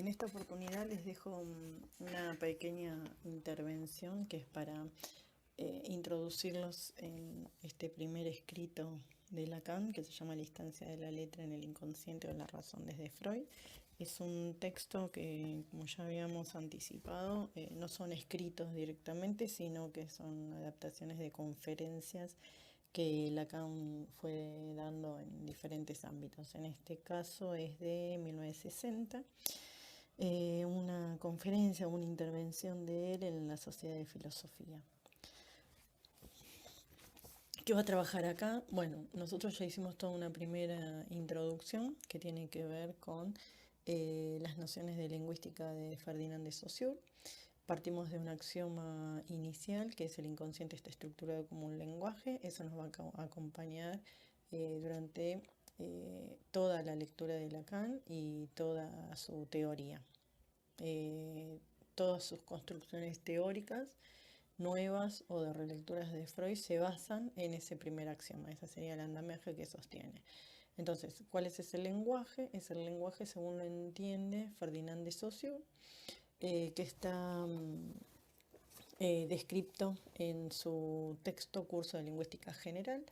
En esta oportunidad les dejo una pequeña intervención que es para introducirlos en este primer escrito de Lacan, que se llama La instancia de la letra en el inconsciente o la razón desde Freud. Es un texto que, como ya habíamos anticipado, no son escritos directamente, sino que son adaptaciones de conferencias que Lacan fue dando en diferentes ámbitos. En este caso es de 1960, una conferencia, una intervención de él en la Sociedad de Filosofía. ¿Qué va a trabajar acá? Bueno, nosotros ya hicimos toda una primera introducción que tiene que ver con las nociones de lingüística de Ferdinand de Saussure. Partimos de un axioma inicial, que es el inconsciente está estructurado como un lenguaje. Eso nos va a acompañar durante toda la lectura de Lacan y toda su teoría. Todas sus construcciones teóricas nuevas o de relecturas de Freud se basan en ese primer axioma. Ese sería el andamiaje que sostiene. Entonces, ¿cuál es ese lenguaje? Es el lenguaje según lo entiende Ferdinand de Saussure, que está descrito en su texto Curso de Lingüística General,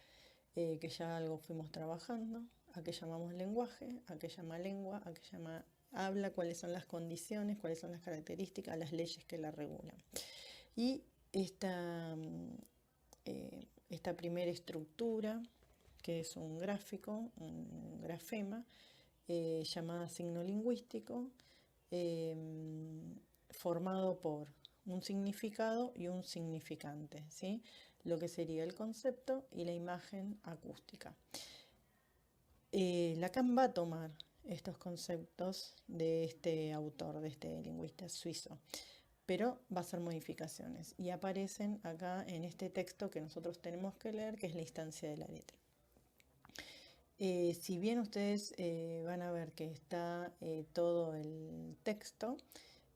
que ya algo fuimos trabajando, a qué llamamos lenguaje, a qué llama lengua, a qué llama habla, cuáles son las condiciones, cuáles son las características, las leyes que la regulan. Y esta primera estructura, que es un gráfico, un grafema, llamada signo lingüístico, formado por un significado y un significante, ¿sí? Lo que sería el concepto y la imagen acústica. Lacan va a tomar estos conceptos de este autor, de este lingüista suizo, pero va a hacer modificaciones y aparecen acá en este texto que nosotros tenemos que leer, que es la instancia de la letra. Si bien ustedes van a ver que está todo el texto,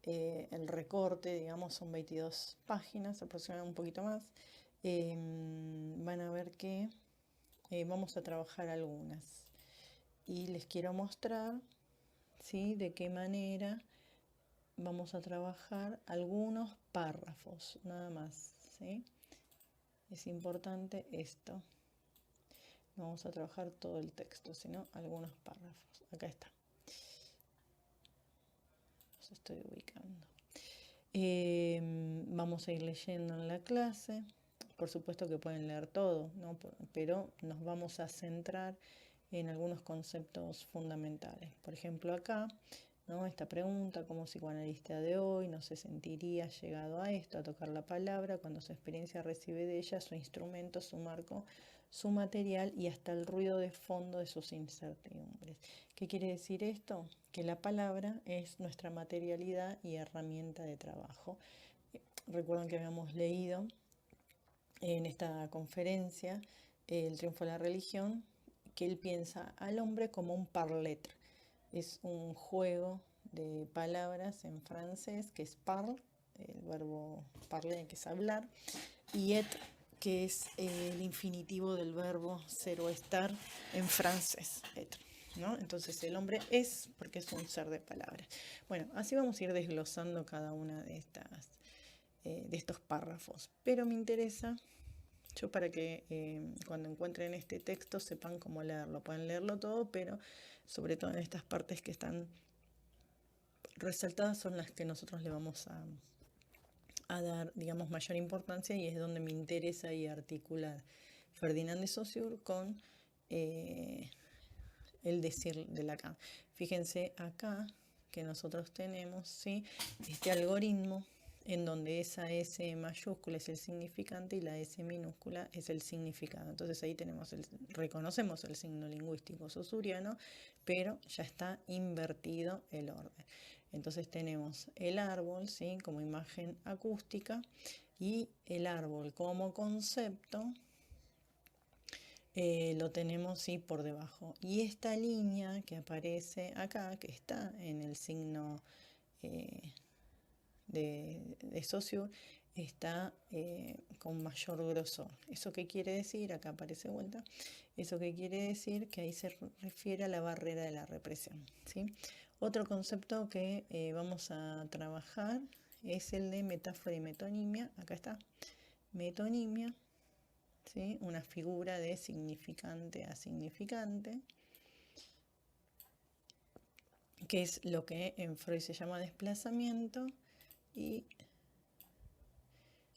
el recorte, digamos, son 22 páginas, aproximadamente un poquito más, van a ver que vamos a trabajar algunas. Y les quiero mostrar, ¿sí?, de qué manera vamos a trabajar algunos párrafos, nada más, ¿sí? Es importante esto. No vamos a trabajar todo el texto, sino algunos párrafos. Acá está. Los estoy ubicando. Vamos a ir leyendo en la clase. Por supuesto que pueden leer todo, ¿no? Pero nos vamos a centrar en algunos conceptos fundamentales. Por ejemplo, acá, ¿no?, esta pregunta: ¿cómo psicoanalista de hoy no se sentiría llegado a esto, a tocar la palabra, cuando su experiencia recibe de ella su instrumento, su marco, su material y hasta el ruido de fondo de sus incertidumbres? ¿Qué quiere decir esto? Que la palabra es nuestra materialidad y herramienta de trabajo. Recuerdan que habíamos leído en esta conferencia El triunfo de la religión, que él piensa al hombre como un parler. Es un juego de palabras en francés, que es parle, el verbo parler, que es hablar, y être, que es el infinitivo del verbo ser o estar en francés, être, ¿no? Entonces el hombre es porque es un ser de palabras. Bueno, así vamos a ir desglosando cada una de estos párrafos, pero me interesa, yo, para que cuando encuentren este texto sepan cómo leerlo. Pueden leerlo todo, pero sobre todo en estas partes que están resaltadas son las que nosotros le vamos a dar, digamos, mayor importancia, y es donde me interesa y articular Ferdinand de Saussure con el decir de Lacan. Fíjense acá que nosotros tenemos, ¿sí?, este algoritmo en donde esa S mayúscula es el significante y la S minúscula es el significado. Entonces ahí reconocemos el signo lingüístico saussuriano, pero ya está invertido el orden. Entonces tenemos el árbol, ¿sí?, como imagen acústica, y el árbol como concepto lo tenemos, sí, por debajo. Y esta línea que aparece acá, que está en el signo de Saussure, está con mayor grosor. ¿Eso qué quiere decir? Acá aparece vuelta. ¿Eso qué quiere decir? Que ahí se refiere a la barrera de la represión, ¿sí? Otro concepto que vamos a trabajar es el de metáfora y metonimia. Acá está, metonimia, ¿sí? Una figura de significante a significante, que es lo que en Freud se llama desplazamiento, y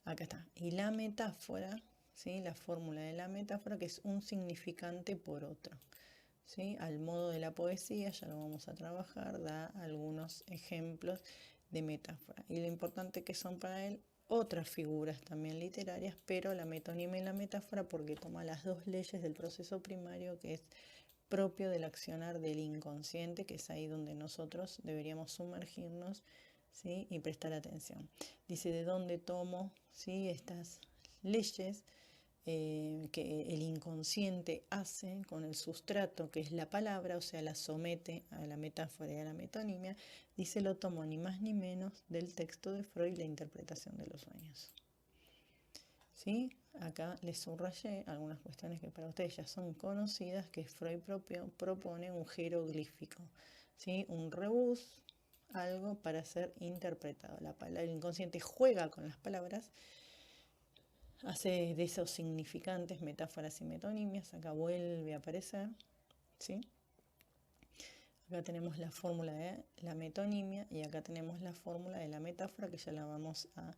acá está. Y la metáfora, ¿sí? La fórmula de la metáfora, que es un significante por otro, ¿sí? Al modo de la poesía, ya lo vamos a trabajar, da algunos ejemplos de metáfora. Y lo importante que son para él otras figuras también literarias, pero la metonimia y la metáfora porque toma las dos leyes del proceso primario, que es propio del accionar del inconsciente, que es ahí donde nosotros deberíamos sumergirnos, ¿sí? Y prestar atención. Dice, ¿de dónde tomo, ¿sí? Estas leyes que el inconsciente hace con el sustrato, que es la palabra, o sea, la somete a la metáfora y a la metonimia? Dice, lo tomo ni más ni menos del texto de Freud, La interpretación de los sueños. ¿Sí? Acá les subrayé algunas cuestiones que para ustedes ya son conocidas, que Freud propone un jeroglífico, ¿sí? Un rebus, algo para ser interpretado. El inconsciente juega con las palabras, hace de esos significantes metáforas y metonimias. Acá vuelve a aparecer, ¿sí? Acá tenemos la fórmula de la metonimia y acá tenemos la fórmula de la metáfora, que ya la vamos a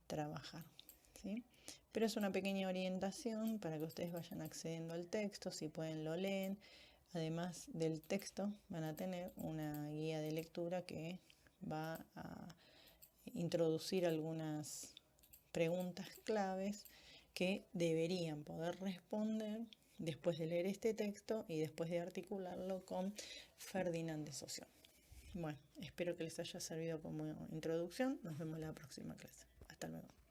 trabajar, ¿sí? Pero es una pequeña orientación para que ustedes vayan accediendo al texto. Si pueden, lo leen. Además del texto van a tener una guía de lectura que va a introducir algunas preguntas claves que deberían poder responder después de leer este texto y después de articularlo con Ferdinand de Saussure. Bueno, espero que les haya servido como introducción. Nos vemos en la próxima clase. Hasta luego.